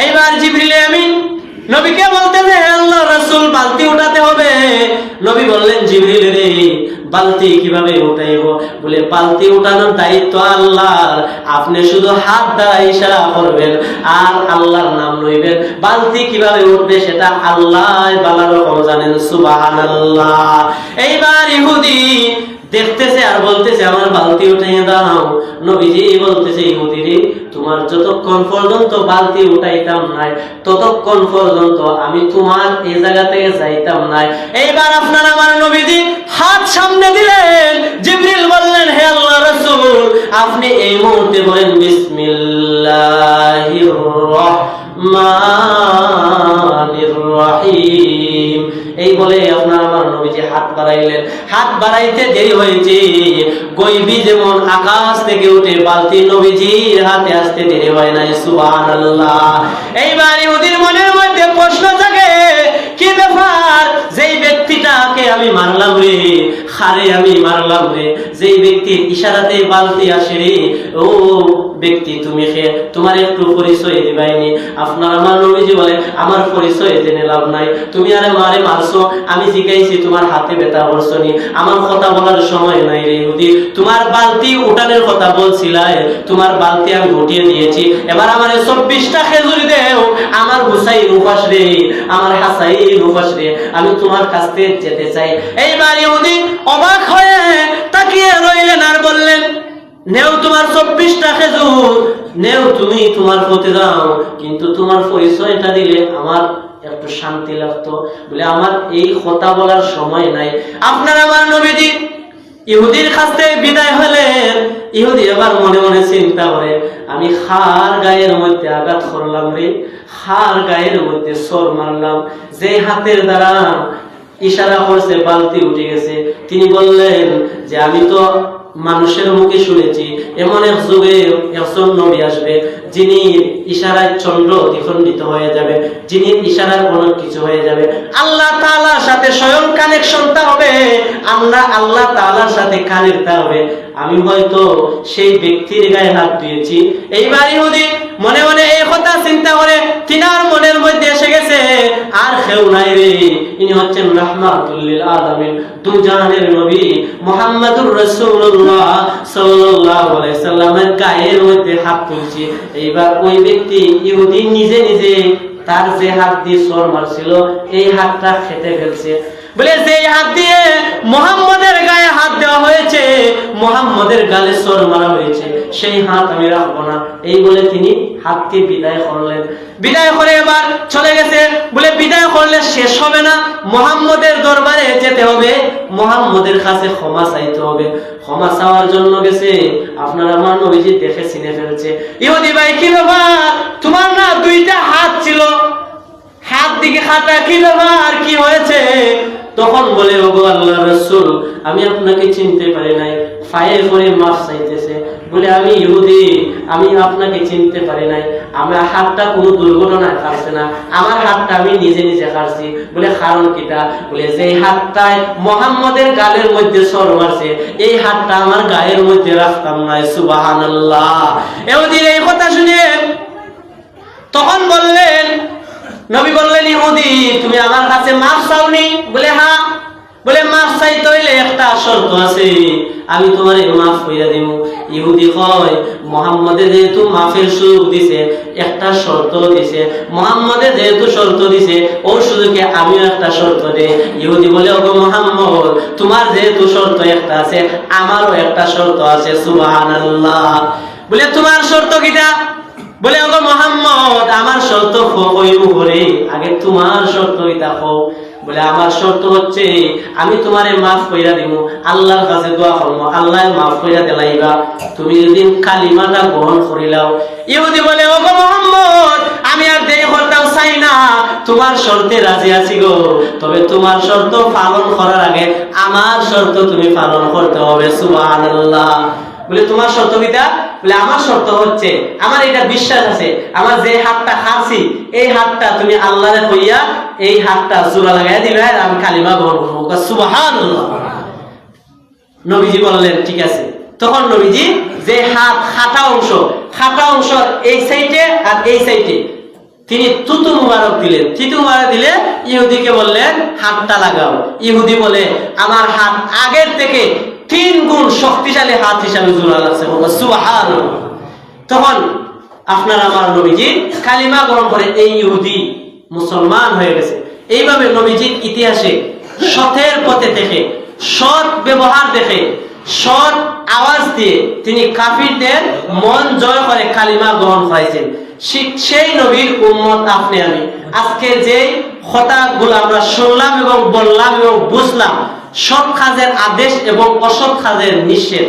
এইবার জিবরিল আমিন নবীকে বলতেছে, হে আল্লাহর রাসূল, বালতি উঠাতে হবে। নবী বললেন, জিবরিল রে, বালতি কিভাবে উঠাইব? বলে, বালতি উঠানোর দায়িত্ব আল্লাহর। আপনি শুধু হাত দ্বারা ইশারা করবেন আর আল্লাহর নাম লইবেন। বালতি কিভাবে উঠবে সেটা আল্লাহ ভালো রকম জানেন। সুবহানাল্লাহ। এইবার ইহুদি দেখতেছে আর বলতেছে, আমার বালতি উঠাইয়ে দাও। নবীজি বলতেছে, ইহুদি রে, তোমার যতক্ষণ পর্যন্ত বালতি উঠাইতাম নাই ততক্ষণ পর্যন্ত আমি তোমার এই জায়গা থেকে যাইতাম নাই। এইবার আপনার আমার নবীজি হাত সামনে দিলেন। জিবরিল বললেন, হে আল্লাহর রাসূল, আপনি এই মুহূর্তে বলেন বিসমিল্লাহির রহমানির রহিম। এই বলে আপনার আমার নবীজি হাত বাড়াইলেন। হাত বাড়াইতে দেরি হয়েছে, গয়বী যেমন আকাশ থেকে উঠে বালতি নবীজির হাতে আসতে দেরি হয় নাই। সুবহানাল্লাহ। এইবার ইহুদির মনের মধ্যে প্রশ্ন জাগে, কি ব্যাপার? যেই ব্যক্তিটাকে আমি মারলাম রে, খারে আমি মারলাম রে, যেই ব্যক্তির ইশারাতে বালতি আসে রে, ও ব্যক্তি তুমি কে? তোমার একটু পরিচয় দিবাইনি? আপনার আমার নবীজি বলে, আমার পরিচয় জেনে লাভ নাই। তুমি আরে মারে মারছো, আমি জিজ্ঞাসি তোমার হাতে ব্যথা করছো নি? আমার কথা বলার সময় নাই রে ইহুদি। তোমার বালতি উঠানোর কথা বলছিলাই, তোমার বালতি আমি উঠিয়ে দিয়েছি। এবার আমার 24টা খেজুরি দেও, আমার হুসাইন উপাস রে, আমার হাসাইন উপাস রে, আমি তোমার কাছ থেকে যেতে চাই। এইবার ইহুদি অবাক হয়ে তাকিয়ে রইলেন আর বললেন, নেও তোমার 24টা খেজুর, নেও, তুমি তোমার পথে যাও, কিন্তু তোমার পরিচয়টা দিলে আমার একটু শান্তি লাগতো। বলে, আমার এই কথা বলার সময় নাই। আপনার আমার নবীজি ইহুদির কাছ থেকে বিদায় হলেন। ইহুদি এবার মনে মনে চিন্তা করে, আমি খার গায়ের মধ্যে আঘাত করলাম রে, খার গায়ের মধ্যে সর মারলাম। যে হাতের দ্বারা ইশারা করছে বালতি উঠে গেছে, তিনি বললেন যে আমি তো মানুষের মুখে শুনেছি এমন এক যুগে একজন নবী আসবে, যিনি ইশারায় চন্দ্র দ্বিখণ্ডিত হয়ে যাবে, যিনি ইশারায় অনেক কিছু হয়ে যাবে। আল্লাহ তাআলার সাথে স্বয়ং কানেকশনটা হবে, আমরা আল্লাহ তাআলার সাথে কানেক্ট হবে। আমি হয়তো সেই ব্যক্তির গায়ে হাত দিয়েছি। এইবার ইহুদি মনে মনে এই কথা চিন্তা করে তিনার মনের মধ্যে এসে গেছে, আর কেউ নাই রে, ইনি হচ্ছেন রাহমাতুল লিল আলামিন, দুজাহানের নবী মুহাম্মদুর রাসূলুল্লাহ সাল্লাল্লাহু আলাইহি সাল্লামের গায়ের মধ্যে হাত তুলছি। এইবার ওই ব্যক্তি ইহুদি নিজে নিজে তার যে হাত দিয়ে সর মারছিল এই হাতটা খেতে ফেলছে। বলে, যে হাত দিয়ে মুহাম্মদের গায়ে হাত দেওয়া হয়েছে, মুহাম্মদের গালে সর মারা হয়েছে, সেই হাত আমি রাখবো না। এই বলে তিনি হাতকে বিদায় করলেন। বিদায় করে এবার চলে গেছে। বলে, বিদায় করলে শেষ হবে না, মুহাম্মদের দরবারে যেতে হবে, মুহাম্মদের কাছে ক্ষমা চাইতে হবে। ক্ষমা চাওয়ার জন্য গেছে। আপনার আমার নবীজি দেখে চিনে ফেলছে। ইহুদি ভাই, কি ব্যাপার? তোমার না 2টা হাত ছিল, হাত দিকে খাটা, কি ব্যাপার, কি হয়েছে? তখন বলে, ওগো আল্লাহর রাসূল, আমি আপনাকে চিনতে পারি নাই। পায়ে পড়ে মাফ চাইতেছে। বলে, আমি ইহুদি, আমি আপনাকে চিনতে পারি নাই। আমার হাতটা কোনো দুর্ঘটনায় কাটছে না, আমার হাতটা আমি নিজে নিজে কাটছি। বলে, কারণ কিটা? বলে, যে হাতটায় মুহাম্মদের গালের মধ্যে সর মারছে, এই হাতটা আমার গায়ের মধ্যে রাখতাম না। সুবহানাল্লাহ। ইহুদির এই কথা শুনে তখন বললেন, নবী বললেন, ইহুদি, তুমি আমার কাছে মাফ চাওনি? বলে, হ্যাঁ। বলে, মাফ চাইতে হইলে একটা শর্ত আছে, আমি তোমারে মাফ কইরা দেব। ইহুদি কয়, মুহাম্মদে যেহেতু মাফের সুযোগ দিছে, একটা শর্ত দিছে, মুহাম্মদে যেহেতু শর্ত দিছে, ও সুযোগে আমিও একটা শর্ত দেই। ইহুদি বলে, ওগো মুহাম্মদ, তোমার যেহেতু শর্ত একটা আছে, আমারও একটা শর্ত আছে। সুবহানাল্লাহ। বলে, তোমার শর্ত কিটা? বলে, ওগো মুহাম্মদ, আমার শর্ত কইবো করে আগে তোমার শর্ত কিটা কও। বলে, আমার শর্ত হচ্ছে আমি তোমারে মাফ কইরা দিব, আল্লাহর কাছে দোয়া করবো, আল্লাহ মাফ কইরা দিলাইবা তুমি যদি কালিমাটা গ্রহণ করিলাও। ইহুদি বলে, ওগো মুহাম্মদ, আমি আর দেরি করতেও চাই না, তোমার শর্তে রাজি আছি গো, তবে তোমার শর্ত পালন করার আগে আমার শর্ত তুমি পালন করতে হবে। সুবহানাল্লাহ। বলে, তোমার শর্ত কিটা? বলে, আমার শর্ত হচ্ছে, আমার এটা বিশ্বাস আছে, আমার যে হাতটা খাচ্ছি এই হাতটা তুমি আল্লাহরে কইয়া এই হাতটা জোড়া লাগাইয়া দিবে, আর আমি কালিমা গ্রহণ করবো। সুবহানাল্লাহ। নবীজি বললেন, ঠিক আছে। তখন নবীজি যে হাত খাটা অংশ এই সাইডে আর এই সাইডে তিনি থুতু মুবারক দিলেন। থুতু মুবারক দিলে ইহুদিকে বললেন হাতটা লাগাও। ইহুদি বলে আমার হাত আগের থেকে 3 গুণ শক্তিশালী হাত হিসাবে জোড়া লাগছে। সুবহানাল্লাহ। তখন আপনার আমার নবীজি কালিমা গ্রহণ করে এই ইহুদি মুসলমান হয়ে গেছে। এইভাবে নবীজির ইতিহাসে সতের পথে থেকে, সৎ ব্যবহার দেখে, সৎ আওয়াজ দিয়ে তিনি কাফিরদের মন জয় করে কালিমা গ্রহণ করাইছেন। সেই নবীর উম্মত আপনি আমি। আজকে যে কথাগুলো আমরা শুনলাম এবং বললাম এবং বুঝলাম, সৎ কাজের আদেশ এবং অসৎ কাজের নিষেধ।